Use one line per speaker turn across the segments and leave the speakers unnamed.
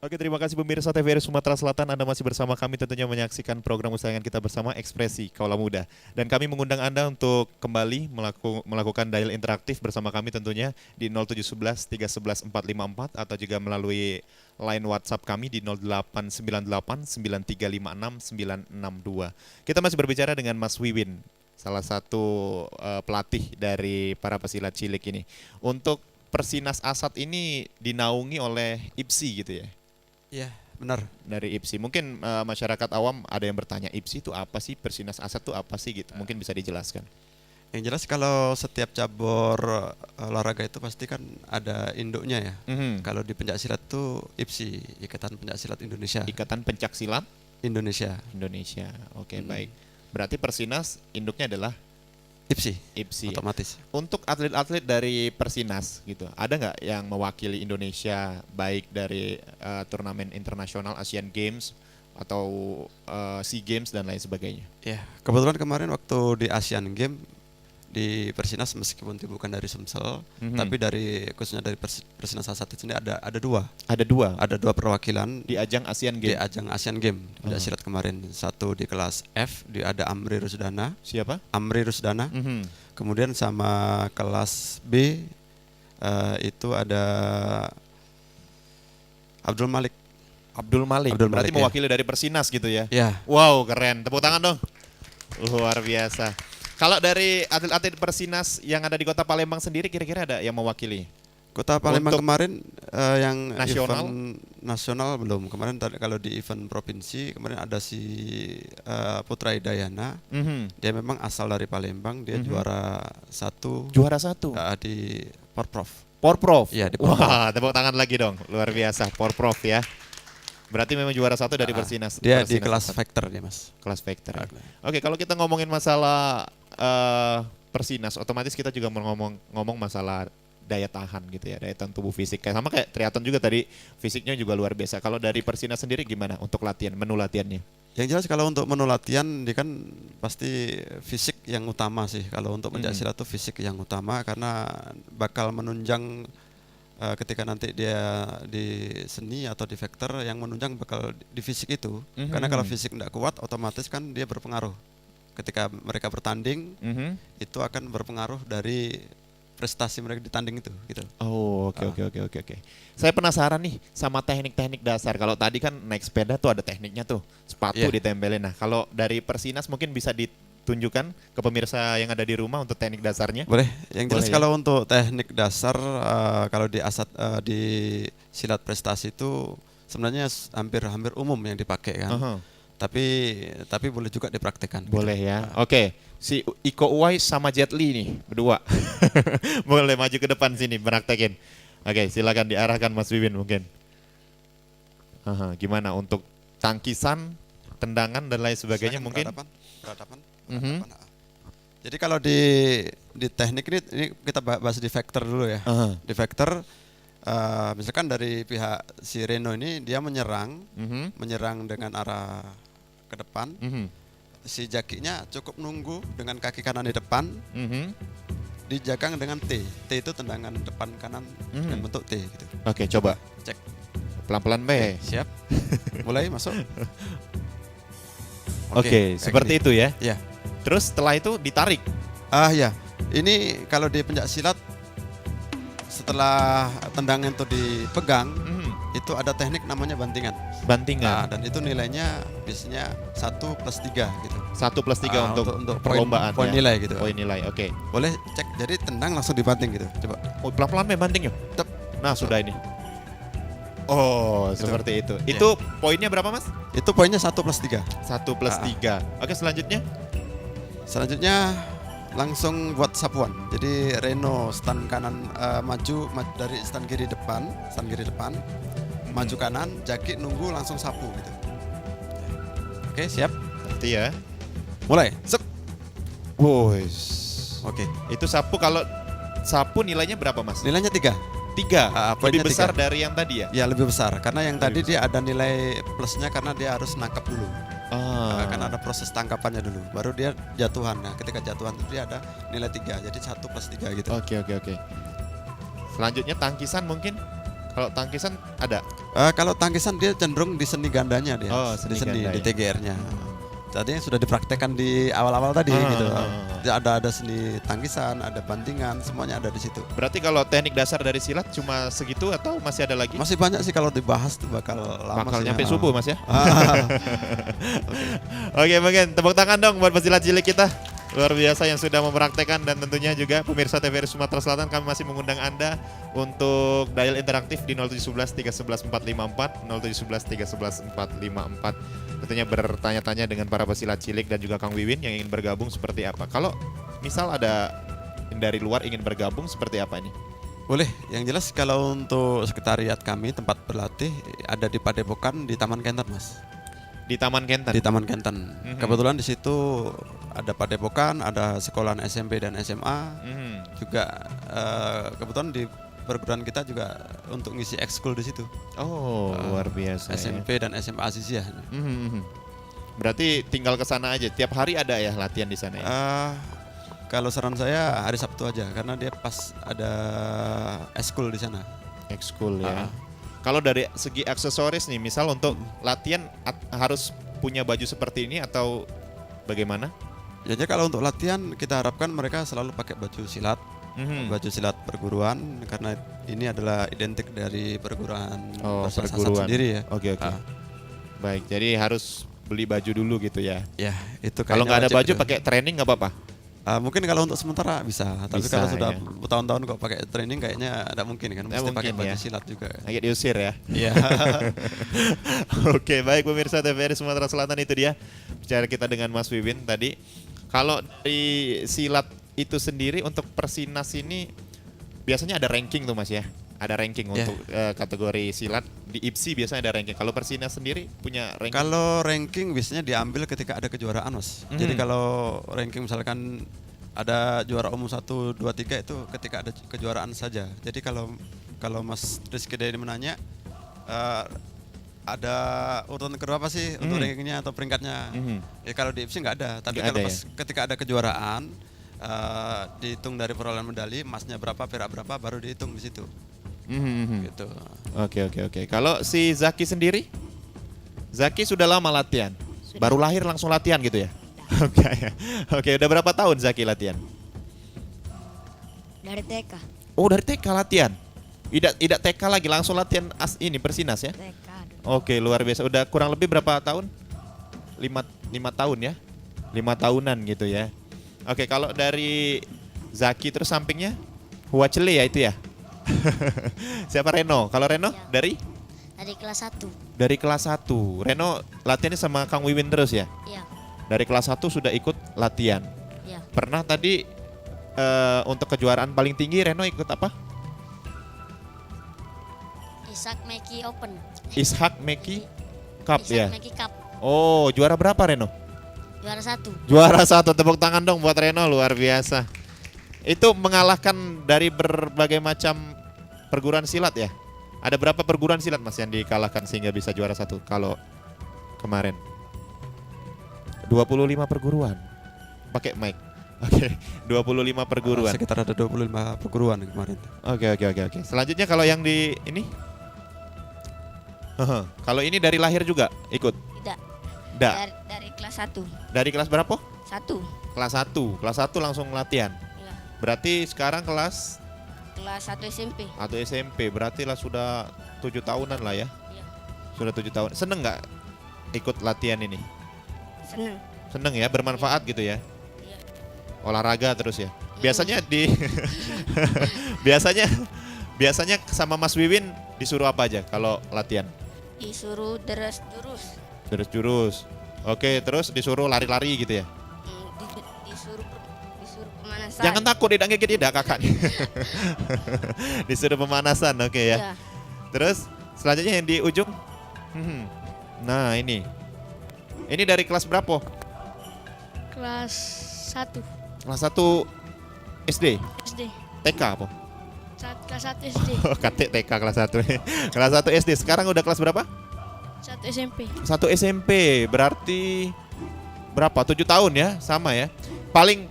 Oke, terima kasih pemirsa TVRI Sumatera Selatan. Anda masih bersama kami tentunya menyaksikan program kesayangan kita bersama Ekspresi Kaula Muda. Dan kami mengundang Anda untuk kembali melakukan dial interaktif bersama kami tentunya di 0711 311 454 atau juga melalui line WhatsApp kami di 0898 9356 962. Kita masih berbicara dengan Mas Wiwin, salah satu pelatih dari para pesilat cilik ini. Untuk Persinas Asat ini dinaungi oleh IPSI gitu ya?
Iya, benar.
Dari IPSI. Mungkin masyarakat awam ada yang bertanya, IPSI itu apa sih? Persinas Asat itu apa sih gitu? Mungkin bisa dijelaskan.
Yang jelas kalau setiap cabur olahraga itu pasti kan ada induknya ya.
Mhm.
Kalau di pencaksilat itu IPSI, Ikatan Pencaksilat Indonesia.
Ikatan Pencak Silat
Indonesia.
Indonesia. Oke,
Mm.
baik. Berarti Persinas induknya adalah
IPSI,
IPSI.
otomatis.
Untuk atlet-atlet dari Persinas gitu, ada nggak yang mewakili Indonesia baik dari turnamen internasional Asian Games atau SEA Games dan lain sebagainya?
Ya, kebetulan kemarin waktu di Asian Games di Persinas meskipun bukan dari Sumsel,
Mhm.
tapi dari khususnya dari Persinas Asat itu sendiri ada dua.
Ada dua
Ada dua perwakilan
di ajang Asian
di
Games.
ajang Asian Games pencaksilat kemarin. Satu di kelas F, ada Amri Rusdana.
Siapa?
Amri Rusdana.
Mhm.
Kemudian sama kelas B itu ada Abdul Malik.
Abdul Malik.
Abdul
Berarti
Malik, ya.
mewakili dari Persinas gitu ya?
Ya,
Wow, keren. Tepuk tangan dong. Luar biasa. Kalau dari atlet-atlet Persinas yang ada di Kota Palembang sendiri kira-kira ada yang mewakili?
Kota Palembang
Untuk
kemarin yang
nasional?
event nasional belum. Kemarin kalau di event provinsi kemarin ada si Putra Hidayana.
Mhm.
Dia memang asal dari Palembang. Dia
Mhm.
juara satu
Juara satu.
di Porprov.
Porprov.
Iya, di Porprov.
Wah, tepuk tangan lagi dong. Luar biasa, Porprov ya. Berarti memang juara satu dari Persinas.
Dia di
Persinas
kelas
Asat.
vector dia, Mas.
Kelas vector. Ya. Oke, kalau kita ngomongin masalah Persinas, otomatis kita juga ngomong masalah daya tahan gitu ya, daya tahan tubuh fisik. Sama kayak triathlon juga tadi, fisiknya juga luar biasa. Kalau dari Persinas sendiri gimana untuk latihan, menu latihannya?
Yang jelas kalau untuk menu latihan dia kan pasti fisik yang utama sih. Kalau untuk pencaksilat itu fisik yang utama karena bakal menunjang ketika nanti dia di seni atau di vektor yang menunjang bakal di fisik itu. Karena kalau fisik tidak kuat otomatis kan dia berpengaruh. Ketika mereka bertanding
Mhm.
itu akan berpengaruh dari prestasi mereka di tanding itu gitu.
Oh, oke. Saya penasaran nih sama teknik-teknik dasar. Kalau tadi kan naik sepeda tuh ada tekniknya tuh, sepatu
Iya.
ditempelin. Nah, kalau dari Persinas mungkin bisa ditunjukkan ke pemirsa yang ada di rumah untuk teknik dasarnya.
Boleh. Yang jelas
Boleh ya?
kalau untuk teknik dasar kalau di di silat prestasi itu sebenarnya hampir umum yang dipakai kan.
Aha.
Tapi boleh juga dipraktekkan.
Boleh ya. Oke, si Iko Uwais sama Jet Li nih berdua. Boleh maju ke depan sini praktekin. Oke, silakan diarahkan Mas Wiwin mungkin. Aha, gimana untuk tangkisan, tendangan dan lain sebagainya
Silakan
mungkin?
peradaban.
Mhm.
Jadi kalau di teknik ini kita bahas di vektor dulu ya.
Aha.
Di vektor misalkan dari pihak si Reno ini dia menyerang dengan arah ke depan.
Mhm.
Si jakinya cukup nunggu dengan kaki kanan di depan,
Mhm.
dijagang dengan T. T itu tendangan depan kanan dengan bentuk T gitu.
Oke, coba
Cek.
pelan-pelan be.
Siap. Mulai masuk.
Oke,
kayak
seperti
gini.
itu ya.
Ya.
Terus setelah itu ditarik.
Ya. Ini kalau di pencaksilat setelah tendangan itu dipegang, itu ada teknik namanya bantingan.
Bantingan.
Dan itu nilainya biasanya 1+3 gitu.
1+3 untuk perlombaan
poin
ya.
nilai gitu.
Poin nilai, oke.
Boleh cek. Jadi tendang langsung dibanting gitu. Coba.
Oh, pelan-pelan be banting yuk.
Tep.
Nah, sudah ini. Oh, seperti itu.
Iya.
Itu poinnya berapa, Mas?
Itu poinnya 1+3.
1+3. Oke, selanjutnya.
Selanjutnya langsung buat sapuan. Jadi Reno stand kanan maju dari stand kiri depan, maju kanan, Jaki nunggu langsung sapu gitu. Oke, siap.
Berarti ya.
Mulai. Sep.
Wos.
Oke.
Itu sapu, kalau sapu nilainya berapa, Mas?
Nilainya 3.
3.
Poinnya
Lebih besar
3.
dari yang tadi ya?
Ya, lebih besar karena yang tadi
Lebih
dia ada nilai plusnya karena dia harus nangkap dulu. Karena ada proses tangkapannya dulu, baru dia jatuhan. Nah, ketika jatuhan itu dia ada nilai 3. Jadi 1+3 gitu.
Oke. Selanjutnya tangkisan mungkin? Kalau tangkisan ada?
Kalau tangkisan dia cenderung di seni gandanya dia,
Oh,
di
seni ganda
di
ya.
TGR-nya. Tadinya sudah dipraktekkan di awal-awal tadi gitu.
Ah.
Dia ada seni tangkisan, ada bantingan, semuanya ada di situ.
Berarti kalau teknik dasar dari silat cuma segitu atau masih ada lagi?
Masih banyak sih kalau dibahas tuh bakal lama
Bakal
sih.
nyampe subuh Mas ya.
Ah.
Oke, mungkin tepuk tangan dong buat pesilat cilik kita. Luar biasa yang sudah mempraktekkan, dan tentunya juga pemirsa TVRI Sumatera Selatan, kami masih mengundang Anda untuk dial interaktif di 0711 311 454, 0711 311 454. Tentunya bertanya-tanya dengan para pesilat cilik dan juga Kang Wiwin yang ingin bergabung seperti apa. Kalau misal ada dari luar ingin bergabung seperti apa ini?
Boleh, yang jelas kalau untuk sekretariat kami tempat berlatih ada di Padepokan di Taman Kenten, Mas.
Di Taman Kenten.
Di Taman Kenten.
Mhm.
Kebetulan di situ ada Padepokan, ada sekolahan SMP dan SMA.
Mhm.
Juga kebetulan di perguruan kita juga untuk ngisi ekskul di situ.
Oh, luar biasa.
SMP dan SMA Aziziyah.
Mhm. Berarti tinggal ke sana aja. Tiap hari ada ya latihan di sana ya?
Kalau saran saya hari Sabtu aja karena dia pas ada ekskul di sana.
Ekskul ya.
Ah.
Kalau dari segi aksesoris nih, misal untuk latihan harus punya baju seperti ini atau bagaimana?
Jadi kalau untuk latihan kita harapkan mereka selalu pakai baju silat, baju silat perguruan karena ini adalah identik dari perguruan Persasat
perguruan
sendiri ya.
Oke. Baik, jadi harus beli baju dulu gitu ya.
Ya itu
Kalau
kayaknya
nggak ada
wajib
baju
itu.
pakai training nggak apa-apa.
Mungkin kalau untuk sementara bisa, tapi
Bisa,
kalau sudah
ya.
bertahun-tahun kok pakai training kayaknya tidak mungkin kan,
Nggak
mesti pakai
mungkin,
baju
ya.
silat juga.
Agak diusir ya.
Iya.
Oke, baik pemirsa TVRI Sumatera Selatan, itu dia bicara kita dengan Mas Wiwin tadi. Kalau dari silat itu sendiri untuk Persinas ini biasanya ada ranking tuh Mas ya. Ada ranking
Ya.
untuk kategori silat di IPSI biasanya ada ranking. Kalau Persinas sendiri punya ranking?
Kalau ranking biasanya diambil ketika ada kejuaraan, Mas. Jadi kalau ranking misalkan ada juara umum 1, 2, 3 itu ketika ada kejuaraan saja. Jadi kalau Mas Rizky Dedi menanya ada urutan berapa sih untuk rankingnya atau peringkatnya? Ya kalau di IPSI nggak ada. Tapi
Nggak
kalau
ada
pas ketika ada kejuaraan dihitung dari perolehan medali, emasnya berapa, perak berapa, baru dihitung di situ. Gitu.
Oke. Kalau si Zaki sendiri? Zaki sudah lama latihan?
Sudah.
Baru lahir langsung latihan gitu ya? Oke, udah berapa tahun Zaki latihan?
Dari TK.
Oh, dari TK latihan? Tidak TK lagi, langsung latihan ini Persinas ya?
TK.
Oke, luar biasa. Udah kurang lebih berapa tahun? 5 tahun ya? 5 tahunan gitu ya. Oke, kalau dari Zaki terus sampingnya Huacele ya itu ya? Siapa Reno? Kalau Reno
Ya.
dari
Kelas 1.
dari kelas 1. Reno latihannya sama Kang Wiwin terus ya?
Iya.
Dari kelas 1 sudah ikut latihan.
Iya.
Pernah tadi untuk kejuaraan paling tinggi Reno ikut apa?
Ishak Meki Open.
Ishak Meki Cup
Ishak
ya?
Meki Cup.
Oh, juara berapa Reno?
Juara 1.
Juara 1, tepuk tangan dong buat Reno, luar biasa. Itu mengalahkan dari berbagai macam perguruan silat ya? Ada berapa perguruan silat Mas yang dikalahkan sehingga bisa juara 1 kalau kemarin? 25 perguruan. Pakai mic. Oke, 25 perguruan.
Sekitar ada 25 perguruan kemarin.
Oke. Selanjutnya kalau yang di ini? Kalau ini dari lahir juga ikut?
Tidak.
Enggak.
Dari kelas 1.
Dari kelas berapa?
1.
Kelas 1. Kelas 1 langsung latihan.
Iya.
Berarti sekarang kelas
Kelas 1 SMP.
atau SMP, berarti lah sudah 7 tahunan lah ya.
Iya.
Sudah 7 tahun. Seneng nggak ikut latihan ini?
Senang.
Seneng ya, bermanfaat gitu ya.
Iya.
Olahraga terus ya. Biasanya di biasanya sama Mas Wiwin disuruh apa aja kalau latihan?
Disuruh deres jurus.
Terus jurus. Oke, terus disuruh lari-lari gitu ya.
Disuruh pemanasan.
Jangan takut tidak tidak kakak. Disuruh pemanasan, oke ya.
Iya.
Terus selanjutnya yang di ujung. Nah ini dari kelas berapa?
Kelas 1.
Kelas 1 SD,
SD.
TK apa?
Kelas 1 SD.
Oh, KT TK kelas 1. Kelas 1 SD. Sekarang udah kelas berapa?
1 SMP.
1 SMP. Berarti berapa? 7 tahun ya, sama ya. Paling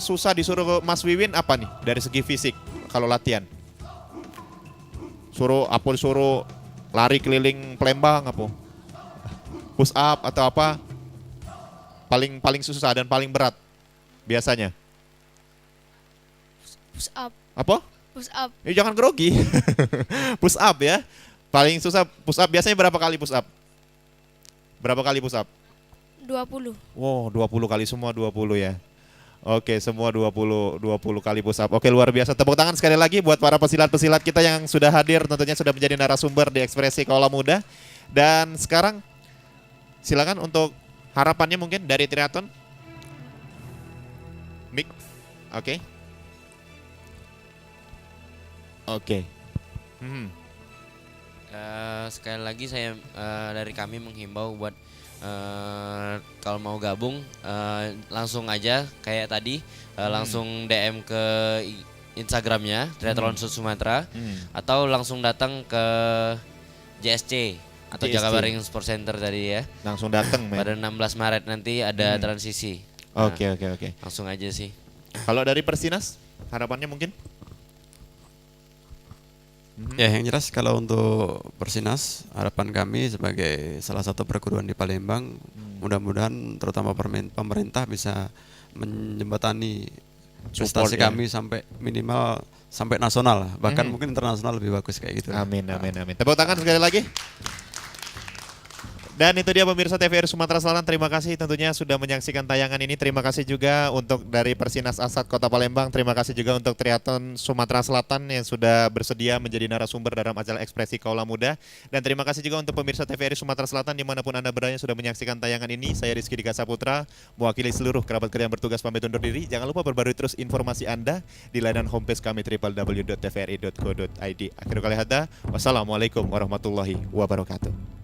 susah disuruh ke Mas Wiwin apa nih dari segi fisik kalau latihan? suruh lari keliling Palembang apa? Push up atau apa? Paling susah dan paling berat biasanya.
Push up.
Apa?
Push up.
Jangan grogi. Push up ya. Paling susah push up biasanya berapa kali push up? Berapa kali push up?
20.
Wow, 20 kali semua 20 ya. Oke, semua 20 kali push up. Oke, luar biasa. Tepuk tangan sekali lagi buat para pesilat-pesilat kita yang sudah hadir, tentunya sudah menjadi narasumber di Ekspresi Kaula Muda. Dan sekarang silakan untuk harapannya mungkin dari triathlon. Mik. Oke. Oke.
Sekali lagi saya dari kami menghimbau buat kalau mau gabung langsung aja kayak tadi langsung DM ke Instagramnya Triathlon Sumatera atau langsung datang ke JSC atau
JSC.
Jakabaring Sport Center tadi ya.
Langsung datang, men.
Pada 16 Maret nanti ada transisi. Nah,
Oke.
langsung aja sih.
Kalau dari Persinas, harapannya mungkin?
Ya, yang jelas kalau untuk Persinas, harapan kami sebagai salah satu perguruan di Palembang, mudah-mudahan terutama pemerintah bisa menjembatani
Support
prestasi
ya.
kami sampai minimal sampai nasional lah. Bahkan mungkin internasional lebih bagus kayak gitu.
Amin. Tepuk tangan sekali lagi. Dan itu dia pemirsa TVRI Sumatera Selatan, terima kasih tentunya sudah menyaksikan tayangan ini. Terima kasih juga untuk dari Persinas Asat Kota Palembang. Terima kasih juga untuk Triathlon Sumatera Selatan yang sudah bersedia menjadi narasumber dalam acara Ekspresi Kaula Muda. Dan terima kasih juga untuk pemirsa TVRI Sumatera Selatan dimanapun Anda berada yang sudah menyaksikan tayangan ini. Saya Rizky Dika Saputra, mewakili seluruh kerabat kerja yang bertugas pamit undur diri. Jangan lupa berbarui terus informasi Anda di layanan homepage kami www.tvri.co.id. Akhirul kali hada, wassalamualaikum warahmatullahi wabarakatuh.